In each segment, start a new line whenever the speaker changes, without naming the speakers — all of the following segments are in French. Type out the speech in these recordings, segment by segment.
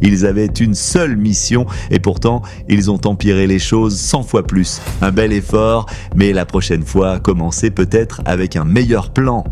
Ils avaient une seule mission et pourtant, ils ont empiré les choses 100 fois plus. Un bel effort, mais la prochaine fois, commencez peut-être avec un meilleur plan.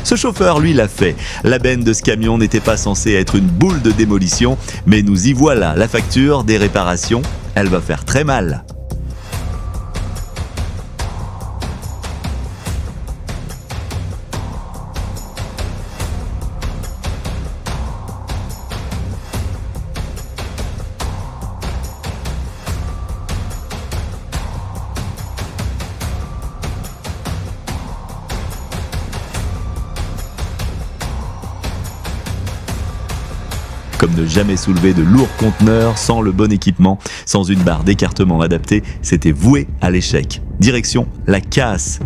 Ce chauffeur, lui, l'a fait. La benne de ce camion n'était pas censée être une boule de démolition, mais nous y voilà, la facture des réparations, elle va faire très mal. Comme ne jamais soulever de lourds conteneurs sans le bon équipement, sans une barre d'écartement adaptée, c'était voué à l'échec. Direction la casse.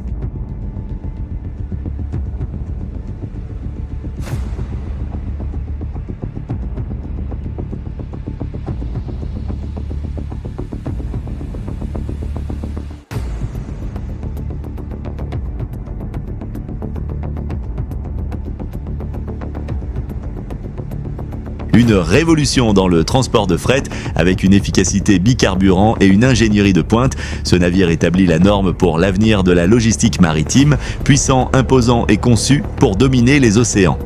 Une révolution dans le transport de fret avec une efficacité bicarburant et une ingénierie de pointe. Ce navire établit la norme pour l'avenir de la logistique maritime, puissant, imposant et conçu pour dominer les océans.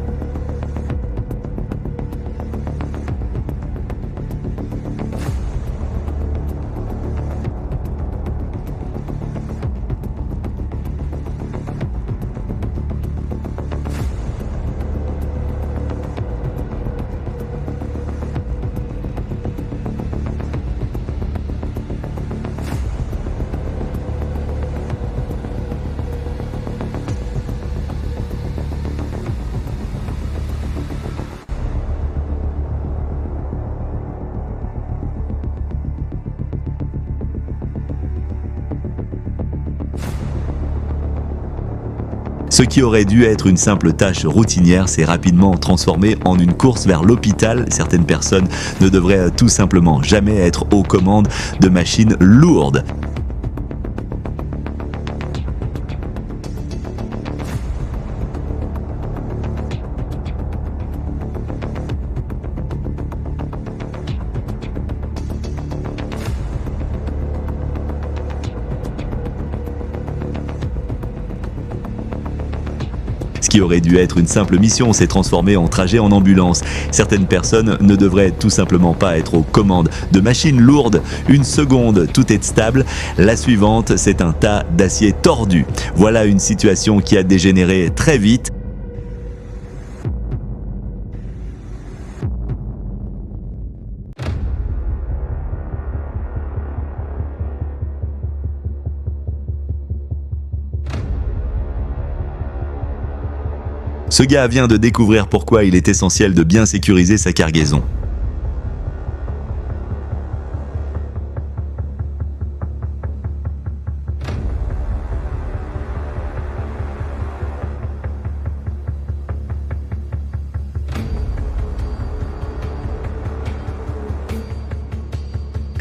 Ce qui aurait dû être une simple tâche routinière s'est rapidement transformé en une course vers l'hôpital. Certaines personnes ne devraient tout simplement jamais être aux commandes de machines lourdes. Ce qui aurait dû être une simple mission s'est transformé en trajet en ambulance. Certaines personnes ne devraient tout simplement pas être aux commandes de machines lourdes. Une seconde, tout est stable. La suivante, c'est un tas d'acier tordu. Voilà une situation qui a dégénéré très vite. Ce gars vient de découvrir pourquoi il est essentiel de bien sécuriser sa cargaison.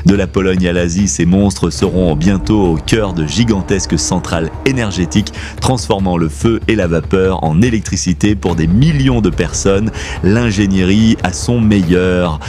De la Pologne à l'Asie, ces monstres seront bientôt au cœur de gigantesques centrales énergétiques, transformant le feu et la vapeur en électricité pour des millions de personnes. L'ingénierie à son meilleur.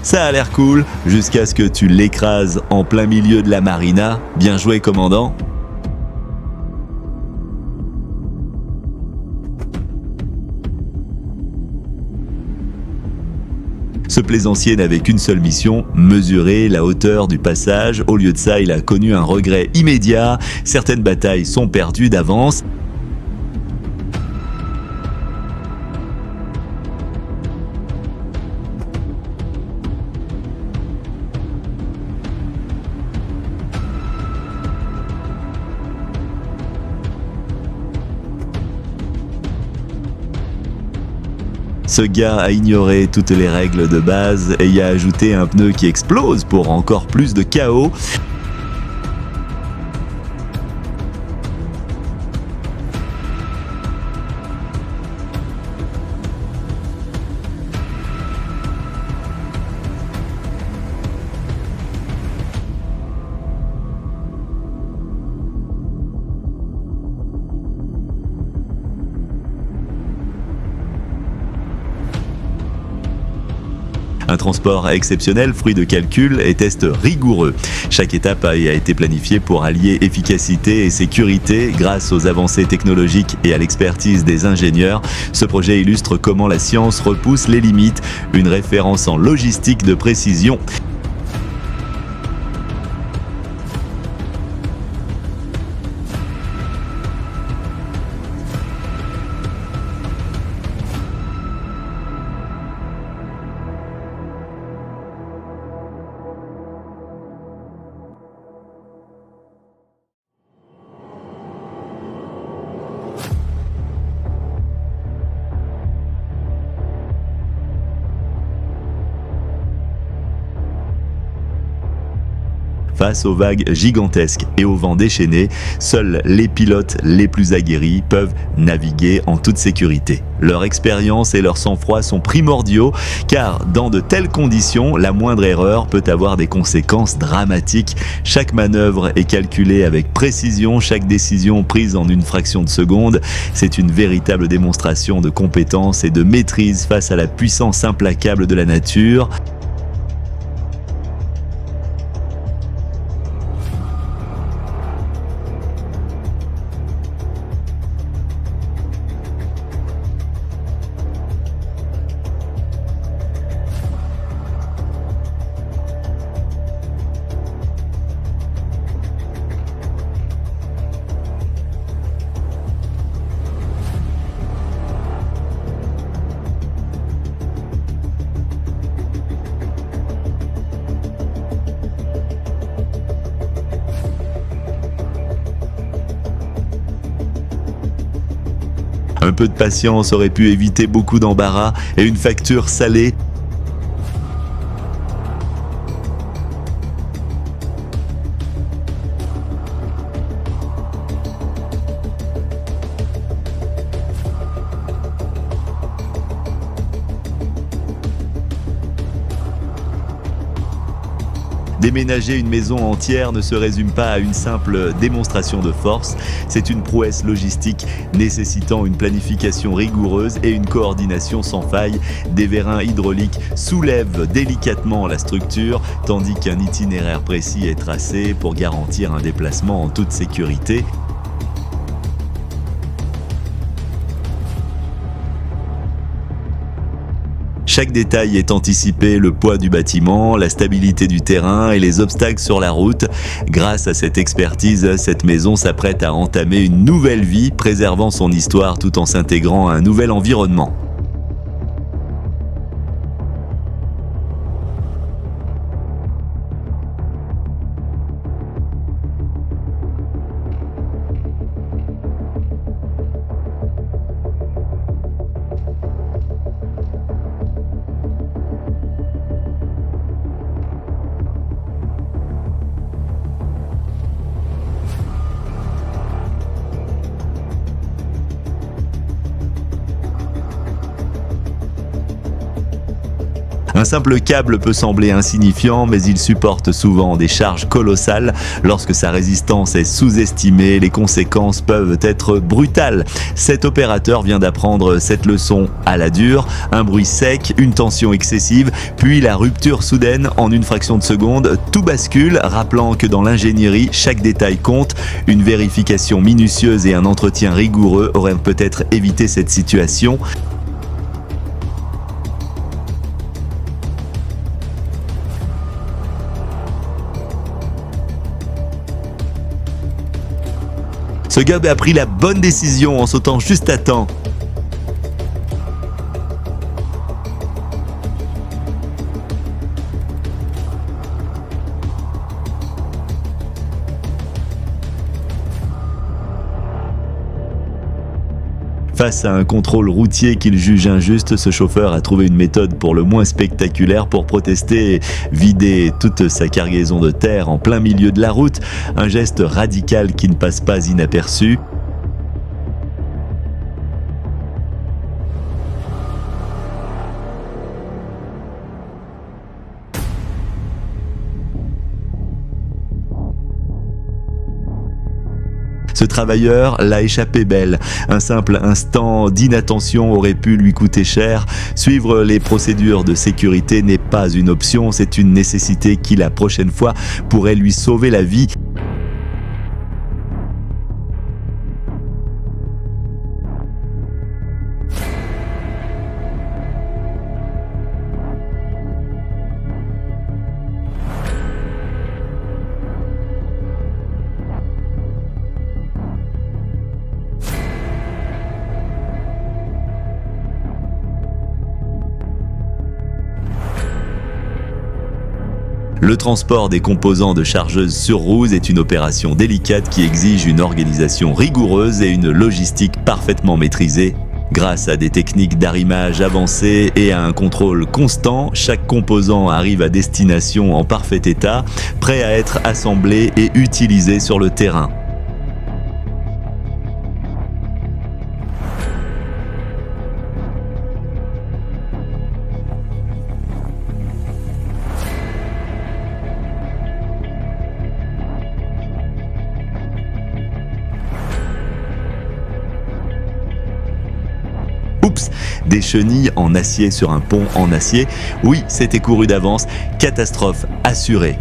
Ça a l'air cool, jusqu'à ce que tu l'écrases en plein milieu de la marina. Bien joué, commandant. Ce plaisancier n'avait qu'une seule mission, mesurer la hauteur du passage. Au lieu de ça, il a connu un regret immédiat. Certaines batailles sont perdues d'avance. Ce gars a ignoré toutes les règles de base et y a ajouté un pneu qui explose pour encore plus de chaos. Un transport exceptionnel, fruit de calculs et tests rigoureux. Chaque étape a été planifiée pour allier efficacité et sécurité grâce aux avancées technologiques et à l'expertise des ingénieurs. Ce projet illustre comment la science repousse les limites, une référence en logistique de précision. Face aux vagues gigantesques et aux vents déchaînés, seuls les pilotes les plus aguerris peuvent naviguer en toute sécurité. Leur expérience et leur sang-froid sont primordiaux car dans de telles conditions, la moindre erreur peut avoir des conséquences dramatiques. Chaque manœuvre est calculée avec précision, chaque décision prise en une fraction de seconde. C'est une véritable démonstration de compétence et de maîtrise face à la puissance implacable de la nature. Un peu de patience aurait pu éviter beaucoup d'embarras et une facture salée. Déménager une maison entière ne se résume pas à une simple démonstration de force, c'est une prouesse logistique nécessitant une planification rigoureuse et une coordination sans faille. Des vérins hydrauliques soulèvent délicatement la structure, tandis qu'un itinéraire précis est tracé pour garantir un déplacement en toute sécurité. Chaque détail est anticipé, le poids du bâtiment, la stabilité du terrain et les obstacles sur la route. Grâce à cette expertise, cette maison s'apprête à entamer une nouvelle vie, préservant son histoire tout en s'intégrant à un nouvel environnement. Un simple câble peut sembler insignifiant, mais il supporte souvent des charges colossales. Lorsque sa résistance est sous-estimée, les conséquences peuvent être brutales. Cet opérateur vient d'apprendre cette leçon à la dure. Un bruit sec, une tension excessive, puis la rupture soudaine en une fraction de seconde. Tout bascule, rappelant que dans l'ingénierie, chaque détail compte. Une vérification minutieuse et un entretien rigoureux auraient peut-être évité cette situation. Ce Gubb a pris la bonne décision en sautant juste à temps. Face à un contrôle routier qu'il juge injuste, ce chauffeur a trouvé une méthode pour le moins spectaculaire pour protester et vider toute sa cargaison de terre en plein milieu de la route. Un geste radical qui ne passe pas inaperçu. Ce travailleur l'a échappé belle. Un simple instant d'inattention aurait pu lui coûter cher. Suivre les procédures de sécurité n'est pas une option, c'est une nécessité qui la prochaine fois pourrait lui sauver la vie. Le transport des composants de chargeuses sur roues est une opération délicate qui exige une organisation rigoureuse et une logistique parfaitement maîtrisée. Grâce à des techniques d'arrimage avancées et à un contrôle constant, chaque composant arrive à destination en parfait état, prêt à être assemblé et utilisé sur le terrain. Oups, des chenilles en acier sur un pont en acier. Oui, c'était couru d'avance. Catastrophe assurée.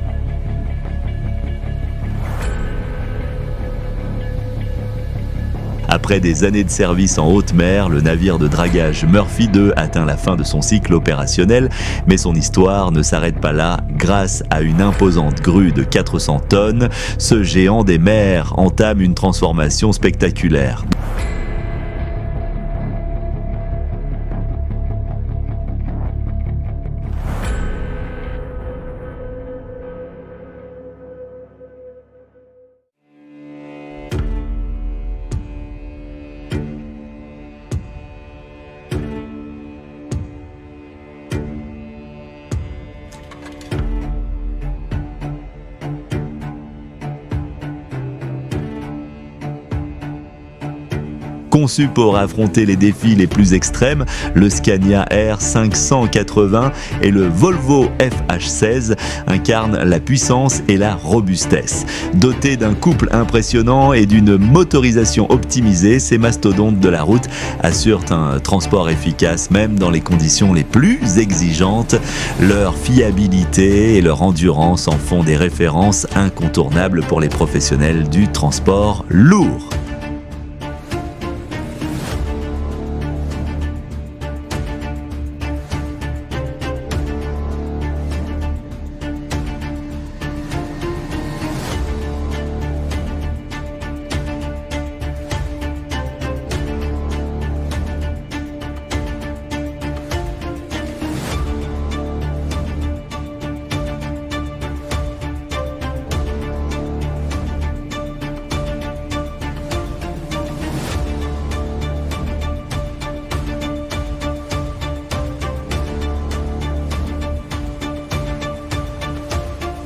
Après des années de service en haute mer, le navire de dragage Murphy 2 atteint la fin de son cycle opérationnel, mais son histoire ne s'arrête pas là. Grâce à une imposante grue de 400 tonnes, ce géant des mers entame une transformation spectaculaire. Conçu pour affronter les défis les plus extrêmes, le Scania R580 et le Volvo FH16 incarnent la puissance et la robustesse. Dotés d'un couple impressionnant et d'une motorisation optimisée, ces mastodontes de la route assurent un transport efficace même dans les conditions les plus exigeantes. Leur fiabilité et leur endurance en font des références incontournables pour les professionnels du transport lourd.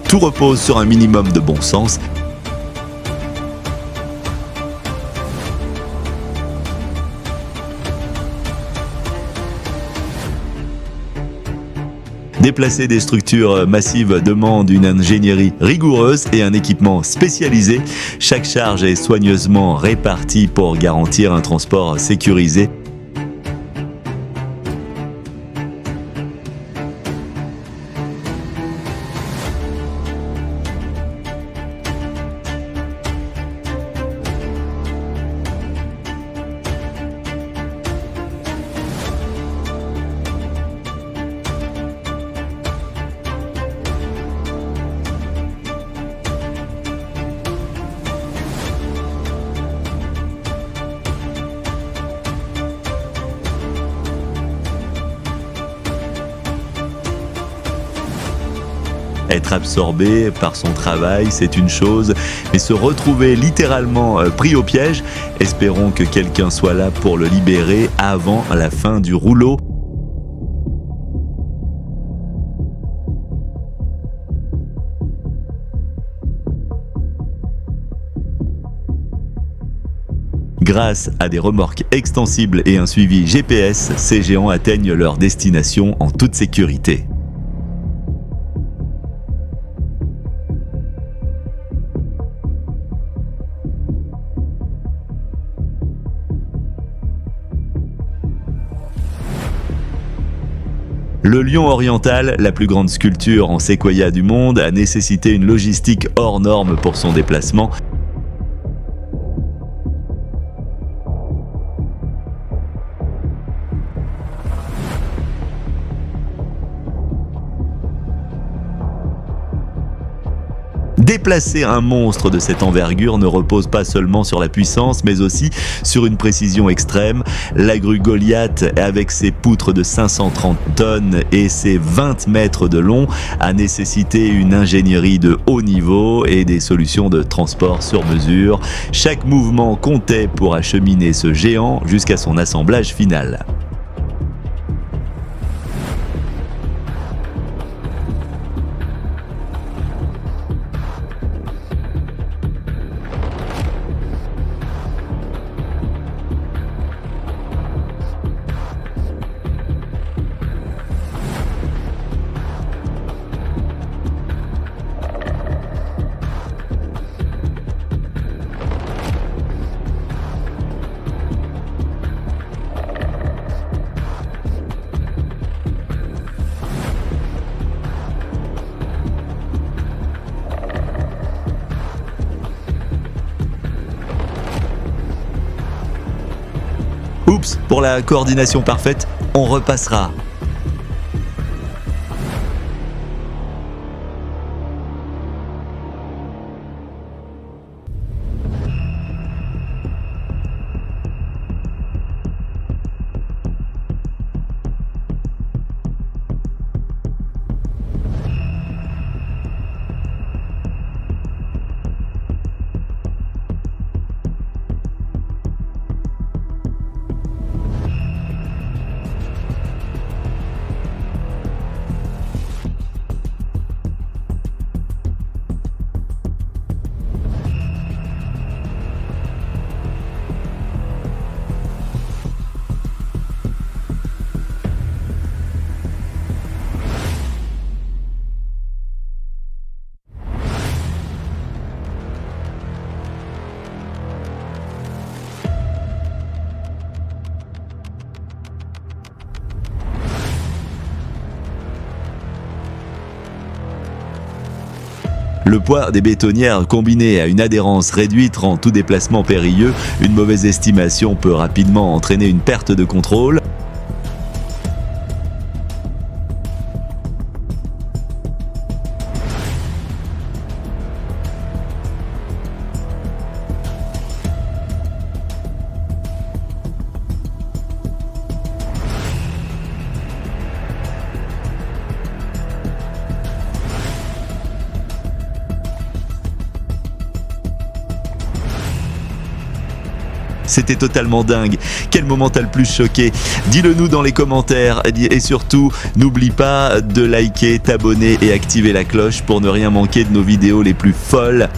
Tout repose sur un minimum de bon sens. Déplacer des structures massives demande une ingénierie rigoureuse et un équipement spécialisé. Chaque charge est soigneusement répartie pour garantir un transport sécurisé. Être absorbé par son travail, c'est une chose, mais se retrouver littéralement pris au piège, espérons que quelqu'un soit là pour le libérer avant la fin du rouleau. Grâce à des remorques extensibles et un suivi GPS, ces géants atteignent leur destination en toute sécurité. Le lion oriental, la plus grande sculpture en séquoia du monde, a nécessité une logistique hors norme pour son déplacement. Déplacer un monstre de cette envergure ne repose pas seulement sur la puissance, mais aussi sur une précision extrême. La grue Goliath, avec ses poutres de 530 tonnes et ses 20 mètres de long, a nécessité une ingénierie de haut niveau et des solutions de transport sur mesure. Chaque mouvement comptait pour acheminer ce géant jusqu'à son assemblage final. Oups, pour la coordination parfaite, on repassera. Le poids des bétonnières combiné à une adhérence réduite rend tout déplacement périlleux. Une mauvaise estimation peut rapidement entraîner une perte de contrôle. C'était totalement dingue. Quel moment t'as le plus choqué? Dis-le nous dans les commentaires. Et surtout, n'oublie pas de liker, t'abonner et activer la cloche pour ne rien manquer de nos vidéos les plus folles.